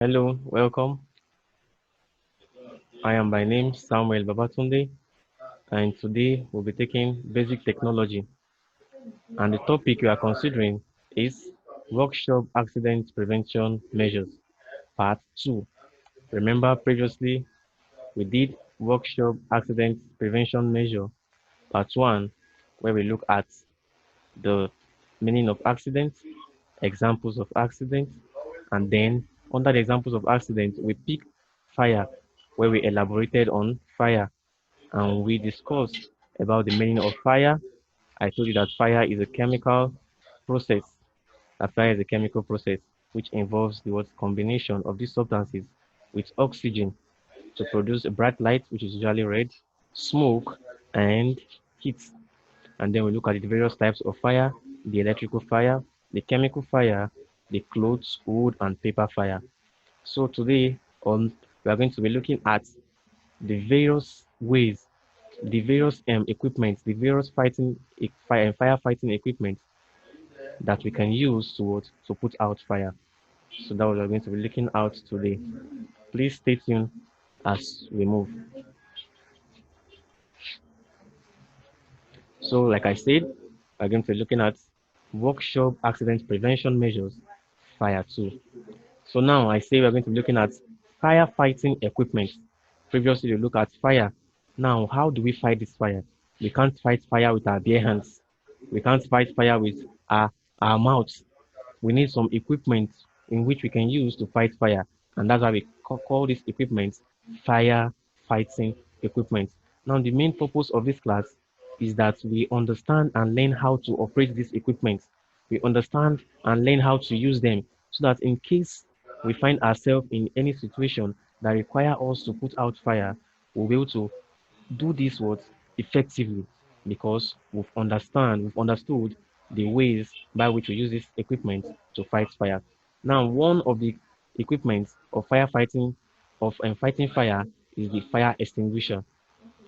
Hello, welcome. I am by name Samuel Babatunde, and today we'll be taking basic technology. And the topic we are considering is workshop accident prevention measures, part 2. Remember, previously we did workshop accident prevention measure, part 1, where we look at the meaning of accidents, examples of accidents, and then under the examples of accidents, we pick fire, where we elaborated on fire and we discussed about the meaning of fire. I told you that fire is a chemical process. That fire is a chemical process which involves the combination of these substances with oxygen to produce a bright light, which is usually red, smoke, and heat. And then we look at the various types of fire: the electrical fire, the chemical fire, the clothes, wood, and paper fire. So today on we are going to be looking at the various ways, the various equipment, the various firefighting equipment that we can use to put out fire. So that what we're going to be looking out today. Please stay tuned as we move. So, like I said, we're going to be looking at workshop accident prevention measures, fire 2. So now I say we're going to be looking at firefighting equipment. Previously, we look at fire. Now, how do we fight this fire? We can't fight fire with our bare hands. We can't fight fire with our mouths. We need some equipment in which we can use to fight fire. And that's why we call this equipment fire fighting equipment. Now, the main purpose of this class is that we understand and learn how to operate this equipment. We understand and learn how to use them so that in case we find ourselves in any situation that require us to put out fire, we'll be able to do this what effectively because we've understood the ways by which we use this equipment to fight fire. Now, one of the equipment of firefighting of fighting fire is the fire extinguisher,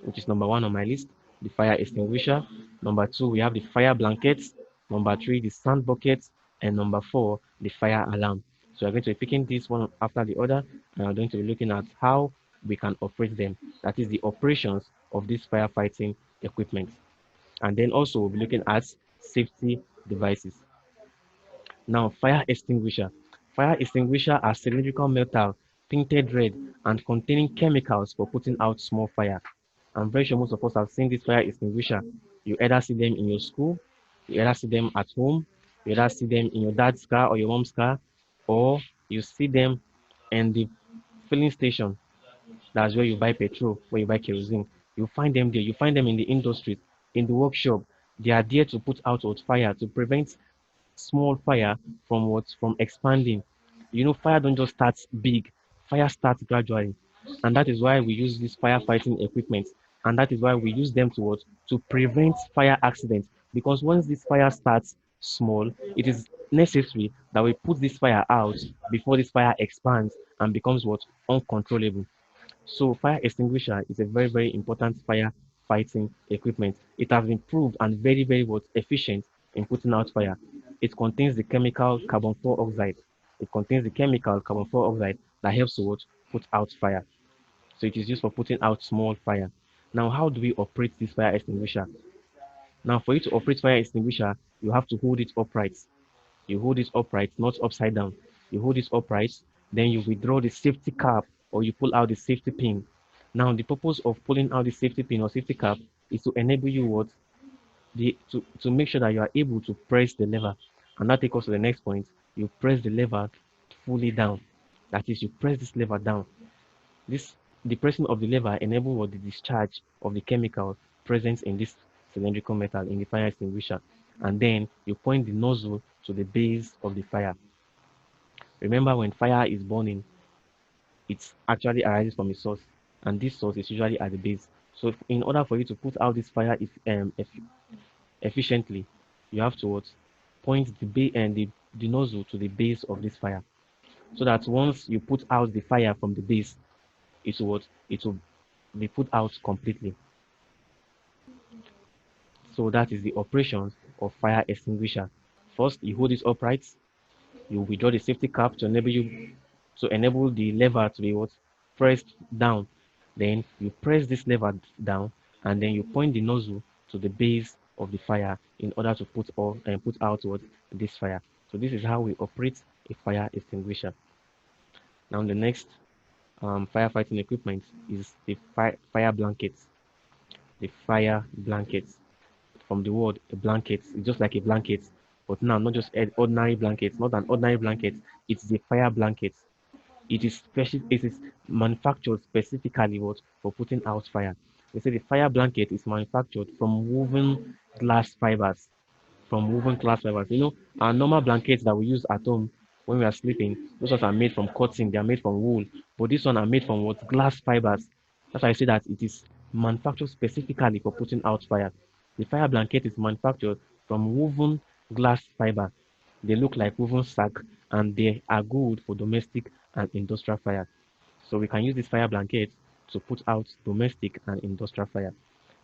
which is number one on my list. The fire extinguisher. Number two, we have the fire blankets. Number three, the sand buckets, and number four, the fire alarm. So we're going to be picking this one after the other, and we're going to be looking at how we can operate them. That is the operations of this firefighting equipment. And then also we'll be looking at safety devices. Now, fire extinguisher. Fire extinguisher are cylindrical metal, painted red, and containing chemicals for putting out small fire. I'm very sure most of us have seen this fire extinguisher. You either see them in your school, you either see them at home, you either see them in your dad's car or your mom's car, or you see them in the filling station. That's where you buy petrol, where you buy kerosene. You find them there. You find them in the industries, in the workshop. They are there to put out fire, to prevent small fire from expanding. You know, fire don't just start big. Fire starts gradually, and that is why we use these firefighting equipment, and that is why we use them to prevent fire accidents. Because once this fire starts small, it is necessary that we put this fire out before this fire expands and becomes uncontrollable. So fire extinguisher is a very important fire fighting equipment. It has been proved and very efficient in putting out fire. It contains the chemical carbon dioxide. It contains the chemical carbon dioxide that helps to put out fire. So it is used for putting out small fire. Now, how do we operate this fire extinguisher? Now, for you to operate fire extinguisher, you have to hold it upright. You hold it upright, not upside down. You hold it upright, then you withdraw the safety cap or you pull out the safety pin. Now, the purpose of pulling out the safety pin or safety cap is to enable you to make sure that you are able to press the lever. And that takes us to the next point. You press the lever fully down. That is, you press this lever down. The pressing of the lever enables the discharge of the chemical present in this cylindrical metal in the fire extinguisher. And then you point the nozzle to the base of the fire. Remember, when fire is burning, it actually arises from a source, and this source is usually at the base. So, in order for you to put out this fire efficiently, you have to point the nozzle to the base of this fire, so that once you put out the fire from the base, it will be put out completely. So that is the operations of fire extinguisher. First, you hold it upright. You withdraw the safety cap to enable you to enable the lever to be what pressed down. Then you press this lever down, and then you point the nozzle to the base of the fire in order to put out what this fire. So this is how we operate a fire extinguisher. Now the next firefighting equipment is the fire blankets. The fire blankets, from the word a blanket, it's just like a blanket, but now not just an ordinary blanket, not an ordinary blanket. It's the fire blanket. It is manufactured specifically what for putting out fire. They say the fire blanket is manufactured from woven glass fibers. From woven glass fibers. Our normal blankets that we use at home when we are sleeping, those ones are made from cotton, they are made from wool. But this one are made from what? Glass fibers. That's why I say that it is manufactured specifically for putting out fire. The fire blanket is manufactured from woven glass fiber. They look like woven sack, and they are good for domestic and industrial fire. So we can use this fire blanket to put out domestic and industrial fire.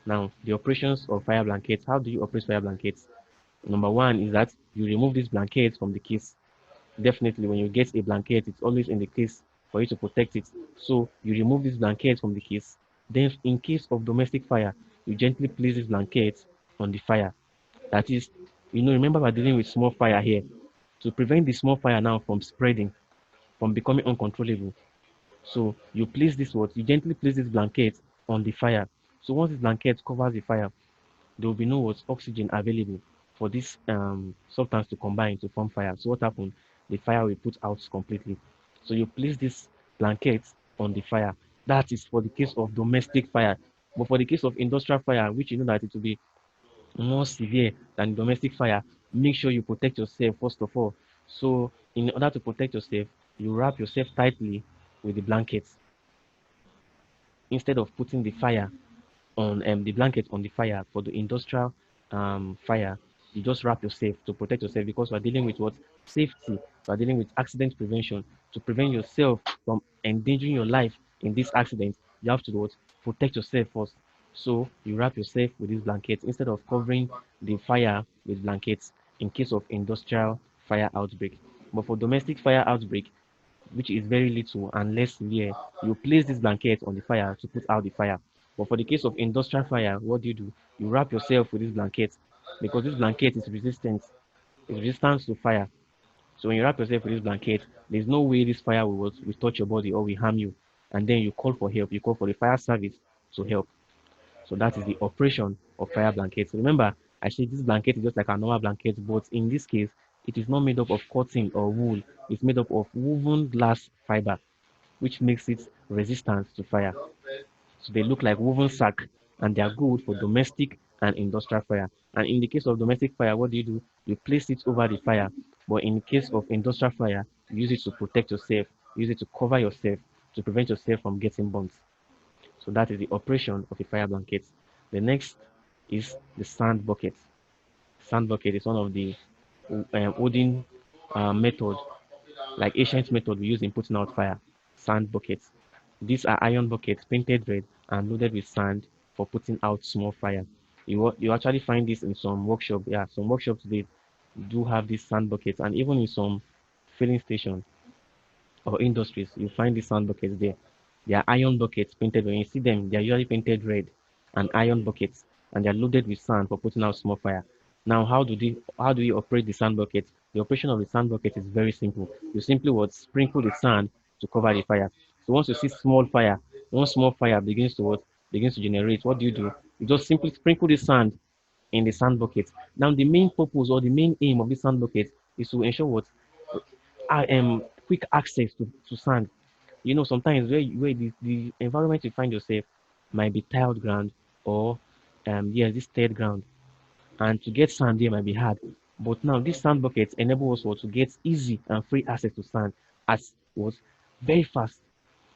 Now, the operations of fire blankets. How do you operate fire blankets? Number one is that you remove this blanket from the case. Definitely, when you get a blanket, it's always in the case for you to protect it. So you remove this blanket from the case. Then, in case of domestic fire, you gently place this blanket on the fire. That is, remember we're dealing with small fire here. To prevent the small fire now from spreading, from becoming uncontrollable. So you place this what? You gently place this blanket on the fire. So once this blanket covers the fire, there will be no what oxygen available for this substance to combine to form fire. So what happened? The fire will put out completely. So you place this blanket on the fire. That is for the case of domestic fire. But for the case of industrial fire, which you know that it will be more severe than domestic fire, make sure you protect yourself first of all. So in order to protect yourself, you wrap yourself tightly with the blanket instead of putting the blanket on the fire. For the industrial fire, you just wrap yourself to protect yourself, because we're dealing with what? Safety. We're dealing with accident prevention. To prevent yourself from endangering your life in this accident, you have to what? Protect yourself first. So you wrap yourself with this blanket instead of covering the fire with blankets in case of industrial fire outbreak. But for domestic fire outbreak, which is very little and less severe, you place this blanket on the fire to put out the fire. But for the case of industrial fire, what do? You wrap yourself with this blanket, because this blanket is resistant to fire. So when you wrap yourself with this blanket, there's no way this fire will touch your body or will harm you. And then you call for help. You call for the fire service to help. So that is the operation of fire blankets. Remember, I said this blanket is just like a normal blanket, but in this case, it is not made up of cotton or wool. It's made up of woven glass fiber, which makes it resistant to fire. So they look like woven sack, and they are good for domestic and industrial fire. And in the case of domestic fire, what do? You place it over the fire. But in case of industrial fire, you use it to protect yourself, use it to cover yourself, to prevent yourself from getting burnt. So that is the operation of a fire blanket. The next is the sand bucket. Sand bucket is one of the olden method, like ancient method we use in putting out fire. Sand buckets. These are iron buckets painted red and loaded with sand for putting out small fire. You actually find this in some workshop. Yeah, some workshops they do have these sand buckets, and even in some filling stations or industries, you find these sand buckets there. They are iron buckets painted. When you see them, they are usually painted red and iron buckets, and they are loaded with sand for putting out small fire. Now, how do you operate the sand bucket? The operation of the sand bucket is very simple. You simply would sprinkle the sand to cover the fire. So once you see small fire, one small fire begins to generate, what do? You just simply sprinkle the sand in the sand bucket. Now, the main purpose or the main aim of this sand bucket is to ensure what? Quick access to sand. Sometimes where the environment you find yourself might be tiled ground, or yes, this stirred ground, and to get sand there might be hard. But now this sand bucket enables us to get easy and free access to sand as was very fast.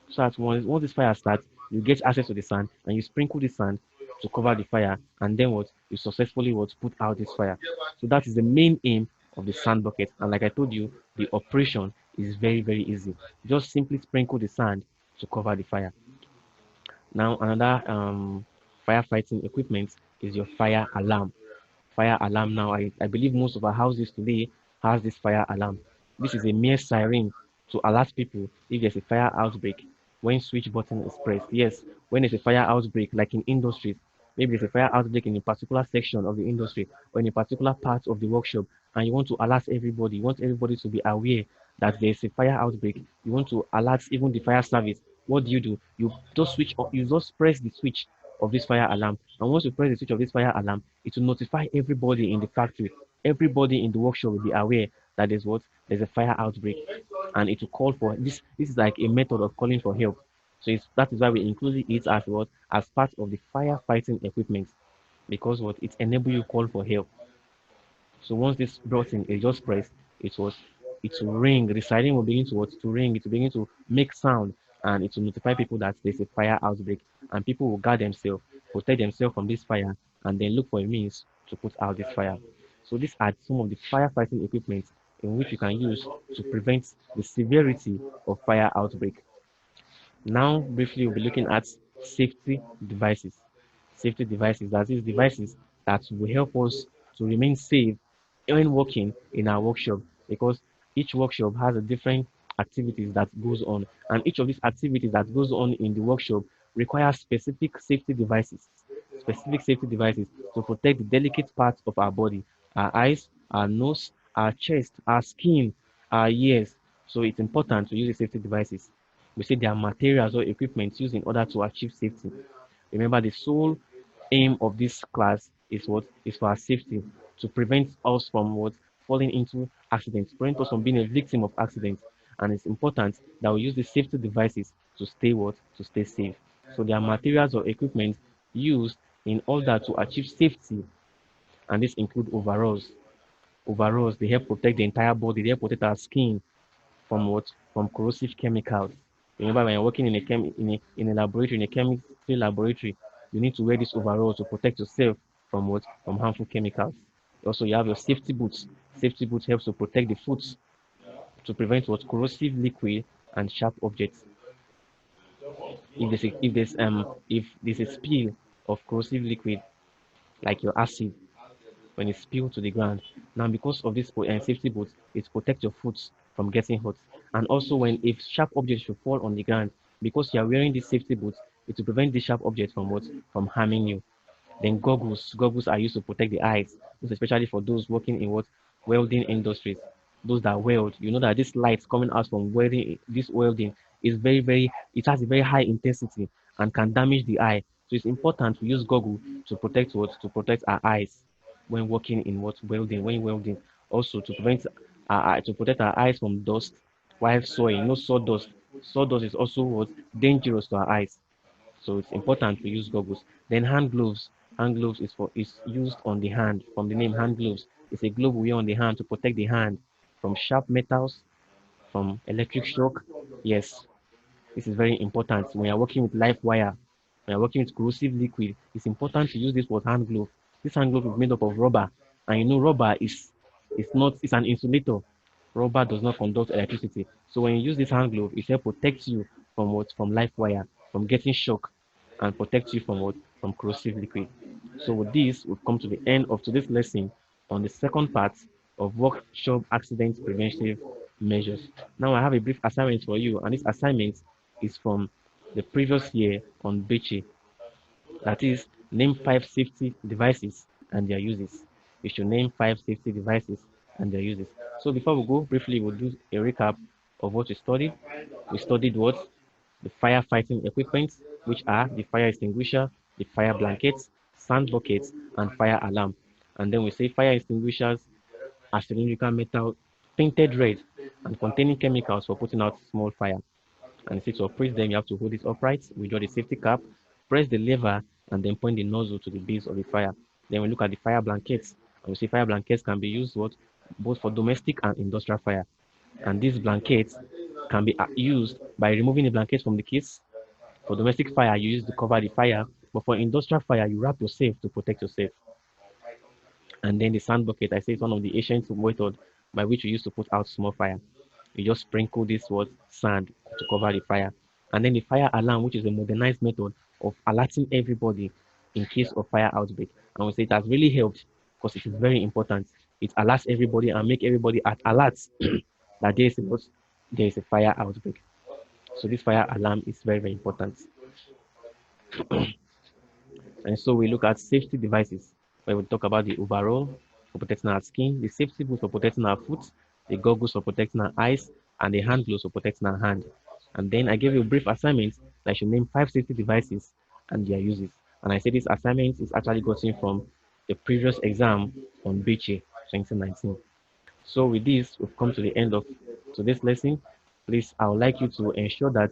So that once this fire starts, you get access to the sand and you sprinkle the sand to cover the fire, and then what you successfully put out this fire. So that is the main aim of the sand bucket. And like I told you, the operation is very, very easy. Just simply sprinkle the sand to cover the fire. Now another firefighting equipment is your fire alarm. Fire alarm now, I believe most of our houses today has this fire alarm. This is a mere siren to alert people if there's a fire outbreak when switch button is pressed. Yes, when there's a fire outbreak, like in industries, maybe there's a fire outbreak in a particular section of the industry or in a particular part of the workshop, and you want to alert everybody, you want everybody to be aware that there's a fire outbreak, you want to alert even the fire service. What do? You just switch off, you just press the switch of this fire alarm. And once you press the switch of this fire alarm, it will notify everybody in the factory, everybody in the workshop will be aware that there's what? There's a fire outbreak. And it will call for this. This is like a method of calling for help. So that is why we include it as what? As part of the firefighting equipment. Because what? It enables you call for help. So once this button is just pressed, it will ring. The siren will begin to what? To ring. It will begin to make sound, and it will notify people that there's a fire outbreak, and people will guard themselves, protect themselves from this fire, and then look for a means to put out this fire. So these are some of the firefighting equipment in which you can use to prevent the severity of fire outbreak. Now, briefly, we'll be looking at safety devices. Safety devices, that is devices that will help us to remain safe when working in our workshop, because each workshop has a different activities that goes on, and each of these activities that goes on in the workshop requires specific safety devices to protect the delicate parts of our body, our eyes, our nose, our chest, our skin, our ears. So it's important to use the safety devices. We say there are materials or equipment used in order to achieve safety. Remember, the sole aim of this class is what? Is for our safety, to prevent us from what? Falling into accidents, prevent us from being a victim of accidents. And it's important that we use the safety devices to stay what? To stay safe. So there are materials or equipment used in order to achieve safety, and this include overalls. Overalls, they help protect the entire body, they help protect our skin from what? From corrosive chemicals. Remember, when you're working in a laboratory, in a chemistry laboratory, you need to wear this overall to protect yourself from what? From harmful chemicals. Also, you have your safety boots. Safety boots helps to protect the foot to prevent what? Corrosive liquid and sharp objects. If there's a spill of corrosive liquid like your acid, when it's spilled to the ground. Now, because of this safety boots, it protects your foot from getting hurt. And also, when if sharp objects should fall on the ground, because you are wearing these safety boots, it will prevent the sharp objects from what? From harming you. Then goggles. Goggles are used to protect the eyes, most especially for those working in what? Welding industries. Those that weld, you know that this light coming out from welding, this welding is it has a very high intensity and can damage the eye. So it's important to use goggle to protect what? To protect our eyes when working in what? Welding, when welding. Also to prevent to protect our eyes from dust while sewing. No sawdust. Sawdust is also what? Dangerous to our eyes. So it's important to use goggles. Then hand gloves. Hand gloves is used on the hand. From the name hand gloves, it's a glove we wear on the hand to protect the hand from sharp metals, from electric shock. Yes, this is very important. When you're working with live wire, when you're working with corrosive liquid, it's important to use this with hand glove. This hand glove is made up of rubber, and you know rubber is not it's an insulator. Rubber does not conduct electricity. So when you use this hand glove, it helps protect you from what? From live wire, from getting shock, and protect you from what? From corrosive liquid. So with this, we've come to the end of today's lesson on the second part of workshop accident preventive measures. Now I have a brief assignment for you, and this assignment is from the previous year on Bechi. That is, name 5 safety devices and their uses. You should name 5 safety devices and their uses. So before we go, briefly we'll do a recap of what we studied. We studied what? The firefighting equipment, which are the fire extinguisher, the fire blankets, sand buckets, and fire alarm. And then we say fire extinguishers are cylindrical metal painted red and containing chemicals for putting out small fire. And to operate them, you have to hold it upright, withdraw the safety cap, press the lever, and then point the nozzle to the base of the fire. Then we look at the fire blankets, and we see fire blankets can be used both for domestic and industrial fire. And these blankets can be used by removing the blanket from the case. For domestic fire, you use to cover the fire, but for industrial fire, you wrap yourself to protect yourself. And then the sand bucket, I say it's one of the ancient method by which we used to put out small fire. You just sprinkle this sand to cover the fire. And then the fire alarm, which is a modernized method of alerting everybody in case of fire outbreak. And we say it has really helped because it is very important. It alerts everybody and make everybody at alert that there is there is a fire outbreak. So this fire alarm is very, very important. And so we look at safety devices, where we talk about the overall for protecting our skin, the safety boots for protecting our foot, the goggles for protecting our eyes, and the hand gloves for protecting our hand. And then I gave you a brief assignment that I should name 5 safety devices and their uses. And I say this assignment is actually gotten from the previous exam on BC 2019. So with this, we've come to the end of today's lesson. Please, I would like you to ensure that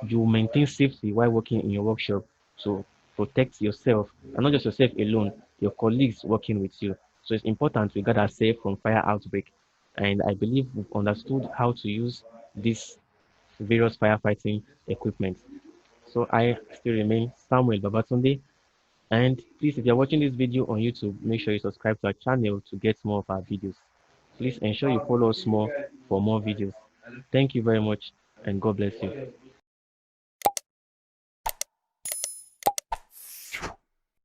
you maintain safety while working in your workshop to protect yourself, and not just yourself alone, your colleagues working with you. So it's important we gather safe from fire outbreak. And I believe we've understood how to use these various firefighting equipment. So I still remain Samuel Babatunde. And please, if you're watching this video on YouTube, make sure you subscribe to our channel to get more of our videos. Please ensure you follow us more for more videos. Thank you very much, and God bless you.